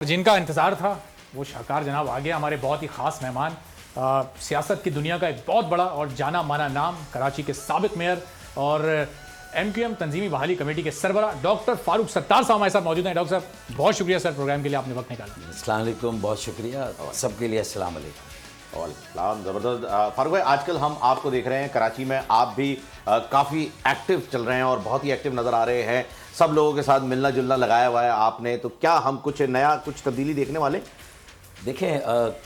जिनका इंतज़ार था वो शाहकार जनाब आ गया, हमारे बहुत ही ख़ास मेहमान। सियासत की दुनिया का एक बहुत बड़ा और जाना माना नाम, कराची के साबिक मेयर और MQM तंजीमी बहाली कमेटी के सरबरा डॉक्टर फारूक सत्तार साहब हमारे साथ मौजूद हैं। डॉक्टर साहब बहुत शुक्रिया सर, प्रोग्राम के लिए आपने वक्त निकाला। अस्सलाम वालेकुम, बहुत शुक्रिया सबके लिए। अस्सलाम वालेकुम। वालेकुम, ज़बरदस्त। फारूक भाई, आजकल हम आपको देख रहे हैं कराची में, आप भी काफ़ी एक्टिव चल रहे हैं और बहुत ही एक्टिव नज़र आ रहे हैं। सब लोगों के साथ मिलना जुलना लगाया हुआ है आपने, तो क्या हम कुछ नया, कुछ तब्दीली देखने वाले? देखें,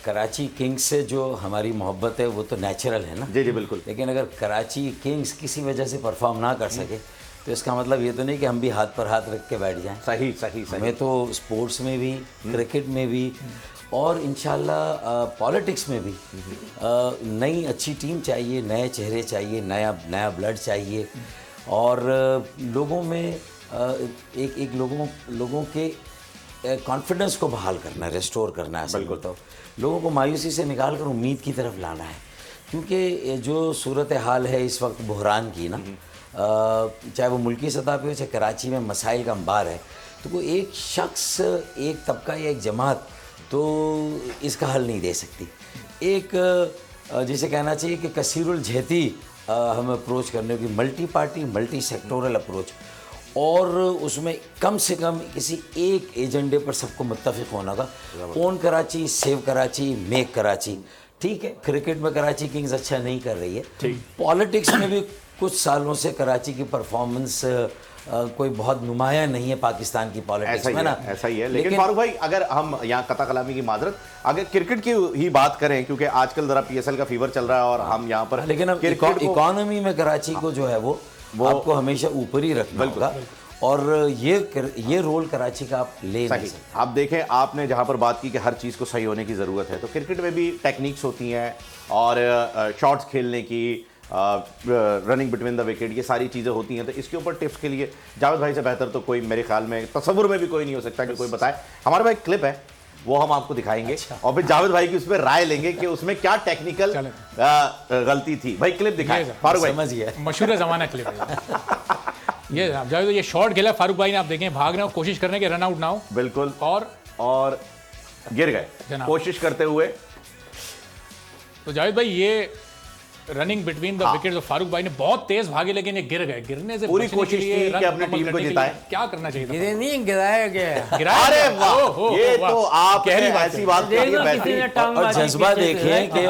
कराची किंग्स से जो हमारी मोहब्बत है वो तो नेचुरल है ना। जी जी बिल्कुल। लेकिन अगर कराची किंग्स किसी वजह से परफॉर्म ना कर सके तो इसका मतलब ये तो नहीं कि हम भी हाथ पर हाथ रख के बैठ जाएं। सही सही सही। हमें तो स्पोर्ट्स में भी, क्रिकेट में भी और इंशाल्लाह पॉलिटिक्स में भी नई अच्छी टीम चाहिए, नए चेहरे चाहिए, नया ब्लड चाहिए और लोगों में एक लोगों के कॉन्फिडेंस को बहाल करना है, रेस्टोर करना है। बिल्कुल। तो लोगों को मायूसी से निकाल कर उम्मीद की तरफ लाना है, क्योंकि जो सूरत हाल है इस वक्त बहरान की ना, चाहे वो मुल्की सतह पे हो चाहे कराची में मसाइल का अंबार है, तो कोई एक शख्स, एक तबका या एक जमात तो इसका हल नहीं दे सकती। एक जिसे कहना चाहिए कि कसीरुल जहती हम अप्रोच करने की, multi party multi sectoral approach, और उसमें कम से कम किसी एक एजेंडे पर सबको मुत्तफिक होना का। Own Karachi, save Karachi, make Karachi. ठीक है, क्रिकेट में कराची किंग्स अच्छा नहीं कर रही है, पॉलिटिक्स में भी कुछ सालों से कराची की परफॉर्मेंस कोई बहुत नुमाया नहीं है पाकिस्तान की पॉलिटिक्स में ना। ऐसा ही है। लेकिन फारूक भाई, अगर हम यहाँ कता कलामी की माजरत, अगर क्रिकेट की ही बात करें, क्योंकि आजकल जरा PSL का फीवर चल रहा है और हम यहाँ पर, लेकिन अब इकोनॉमी में कराची को जो है वो आपको हमेशा ऊपर ही रखना होगा और ये रोल कराची का आप ले नहीं सकते। आप देखें, आपने जहाँ पर बात की कि हर चीज़ को सही होने की ज़रूरत है, तो क्रिकेट में भी टेक्निक्स होती हैं और शॉट्स खेलने की, रनिंग बिटवीन द विकेट, ये सारी चीज़ें होती हैं। तो इसके ऊपर टिप्स के लिए जावेद भाई से बेहतर तो कोई मेरे ख्याल में, तसव्वुर में भी कोई नहीं हो सकता कि कोई बताए। हमारे भाई क्लिप है, वो हम आपको दिखाएंगे। अच्छा। और फिर जावेद भाई की उस पर राय लेंगे कि उसमें क्या टेक्निकल गलती थी। भाई क्लिप दिखाएं फारूक भाई। समझिए, मशहूर जमाना क्लिप है ये। जावेद, ये शॉट खेला फारूक भाई ने, आप देखें भाग रहे हो, कोशिश करने के रन आउट ना हो। बिल्कुल। और गिर गए कोशिश करते हुए। तो जावेद भाई, ये running between the wicket, Farooq भाई ने बहुत तेज भागे लेकिन ये गिर गए। गिरने से पूरी कोशिश की कि अपनी टीम को जिताए। क्या करना चाहिए था? गिरे नहीं, गिराया गया। अरे वाह, ये तो आप ऐसी बात और जज्बा देखिए कि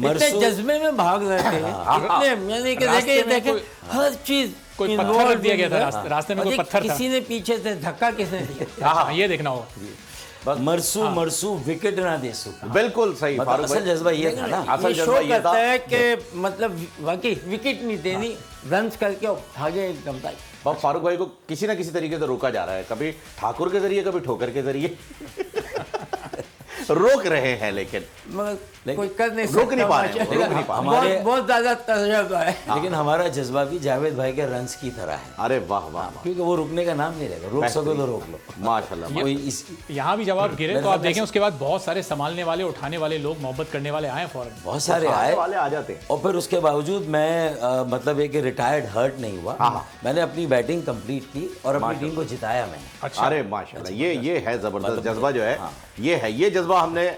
इतने जज्बे में भाग रहे थे, मैंने देखे हर चीज। कोई पत्थर रख दिया गया था रास्ते में, कोई पत्थर था, किसी ने पीछे से धक्का किसने दिया। हाँ, ये देखना होगा। मरसू विकेट ना दे सू। बिल्कुल सही। मतलब असल जज्बा ये था ना, असल जज्बा ये था कि मतलब वाकई विकेट नहीं देनी, रन करके भागे एकदम तक। फारूक भाई को किसी ना किसी तरीके से रोका जा रहा है, कभी ठाकुर के जरिए, कभी ठोकर के जरिए रोक रहे हैं, लेकिन कोई कर नहीं, रोक नहीं पा रहे। हमारे बहुत ज्यादा तजुर्बा है। लेकिन हमारा जज्बा भी जावेद भाई के रन्स की तरह है। अरे वाह वाह, क्योंकि वो रुकने का नाम नहीं रहेगा, रोक सको तो रोक लो। माशाल्लाह। यहाँ भी जब आप गिरे तो आप देखें उसके बाद बहुत सारे संभालने वाले, उठाने वाले लोग, मोहब्बत करने वाले आए फौरन, बहुत सारे आए वाले आ जाते हैं। और फिर उसके बावजूद मैं मतलब एक रिटायर्ड हर्ट नहीं हुआ। मैंने अपनी बैटिंग कंप्लीट की और अपनी टीम को जिताया मैंने। अरे माशाल्लाह, ये है जबरदस्त जज्बा जो है, ये जज्बा हमने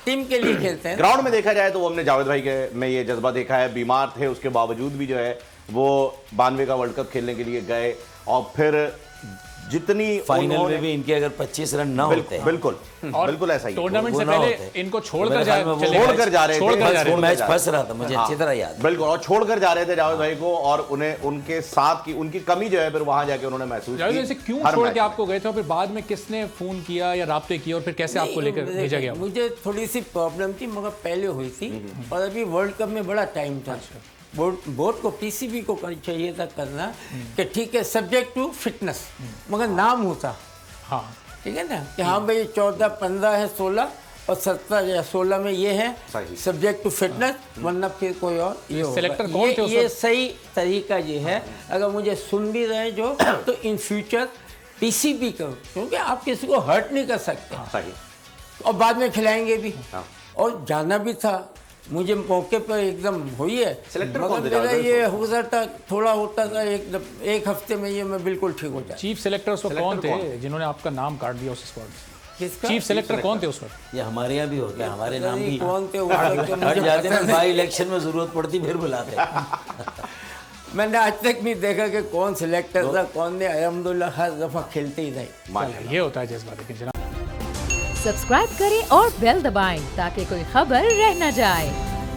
टीम के लिए खेलते हैं। ग्राउंड में देखा जाए तो वो हमने जावेद भाई के में ये जज्बा देखा है। बीमार थे, उसके बावजूद भी जो है वो 92 का वर्ल्ड कप खेलने के लिए गए और फिर जितनी फाइनल में भी इनके अगर 25 रन ना होते, बिल्कुल ऐसा ही टूर्नामेंट से पहले इनको छोड़कर जा रहे थे। वो मैच फंस रहा था, मुझे अच्छी तरह याद। बिल्कुल, और छोड़कर जा रहे थे जावेद भाई को, और उन्हें उनके साथ की उनकी कमी जो है फिर वहां जाके उन्होंने महसूस की। क्यों छोड़ के आपको गए थे और फिर बाद में किसने फोन किया या राब्ते किए और फिर कैसे आपको लेकर भेजा गया? मुझे थोड़ी सी प्रॉब्लम थी, मगर पहले हुई थी, और अभी वर्ल्ड कप में बड़ा टाइम था। बोर्ड को, PCB को चाहिए था करना कि ठीक है, सब्जेक्ट टू फिटनेस, मगर नाम होता। हाँ, ठीक है ना, कि हाँ भाई 14, 15 है, 16 और 17 या 16 में ये है सब्जेक्ट टू फिटनेस, वरना फिर कोई और ये होगा। सिलेक्टर कौन थे? ये सही तरीका ये है। अगर मुझे सुन भी रहे जो, तो इन फ्यूचर PCB करो, क्योंकि आप किसी को हर्ट नहीं कर सकते। सही। और बाद में खिलाएंगे भी। और जाना भी था, मुझे मौके पर एकदम हुई है। मगर ये हो जाता, थोड़ा होता था, एक हफ्ते में ये मैं बिल्कुल ठीक हो जाता। चीफ सेलेक्टर कौन थे जिन्होंने आपका नाम काट दिया उस स्क्वाड से? किसका? चीफ सेलेक्टर कौन थे उस वक्त? ये हमारे यहाँ भी होता है, हमारे नाम भी कौन थे उस वक्त तो हट मुझे जाते पता हैं, नहीं। बाई इलेक्शन में जरूरत पड़ती फिर बुलाते मैंने आज तक नहीं देखा कि कौन सिलेक्टर था कौन ने। अल्हम्दुलिल्लाह हर दफा खेलते ही रहे। ये होता है जज्बा। लेकिन जनाब सब्सक्राइब करें और बेल दबाएं ताकि कोई खबर रह न जाए।